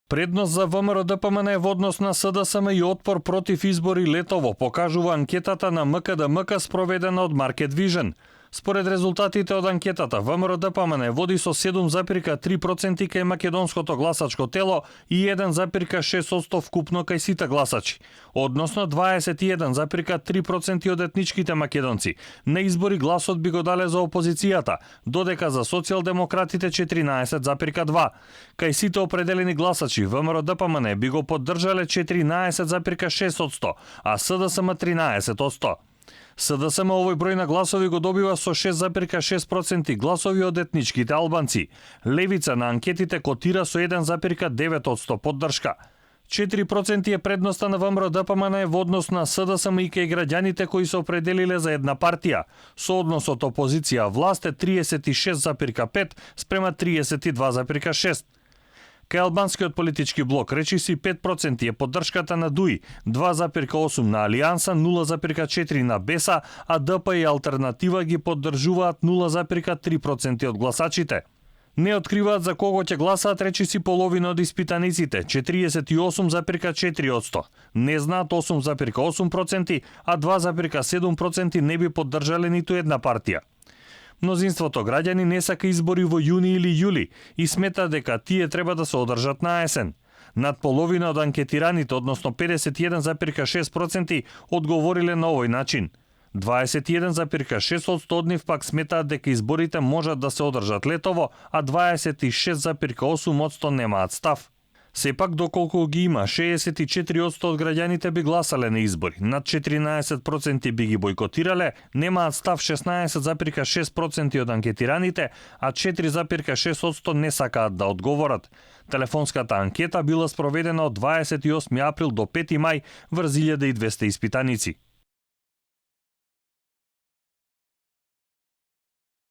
Предност за ВМРО-ДПМН во однос на СДСМ и отпор против избори летово, покажува анкетата на МКДМК спроведена од Market Vision. Според резултатите од анкетата, ВМРО-ДПМН води со 7,3% кај македонското гласачко тело и 1,6% вкупно кај сите гласачи, односно 21,3% од етничките македонци. На избори гласот би го дале за опозицијата, додека за социјалдемократите 14,2%. Кај сите определени гласачи, ВМРО-ДПМН би го поддржале 14,6%, а СДСМ 13%. СДСМ овој број на гласови го добива со 6,6% гласови од етничките албанци. Левица на анкетите котира со 1,9% поддршка. 4% е предноста на ВМРО-ДПМН во однос на СДСМ и кај граѓаните кои се определиле за една партија. Со односот опозиција власт е 36,5 спрема 32,6. Кај албанскиот политички блок речиси 5% е поддршката на ДУИ, 2,8% на Алијанса, 0,4% на Беса, а ДП и Алтернатива ги поддржуваат 0,3% од гласачите. Не откриваат за кого ќе гласаат речиси половина од испитаниците, 48,4%. Не знаат 8,8%, а 2,7% не би поддржале ниту една партија. Мнозинството граѓани не сака избори во јуни или јули и смета дека тие треба да се одржат на есен. Над половина од анкетираните, односно 51,6%, одговориле на овој начин. 21,6% од нив пак сметаат дека изборите можат да се одржат летово, а 26,8% немаат став. Сепак, доколку ги има, 64% од граѓаните би гласале на избори, над 14% би ги бойкотирале, немаат став 16,6% од анкетираните, а 4,6% не сакаат да одговорат. Телефонската анкета била спроведена од 28 април до 5 мај врз 1200 испитаници.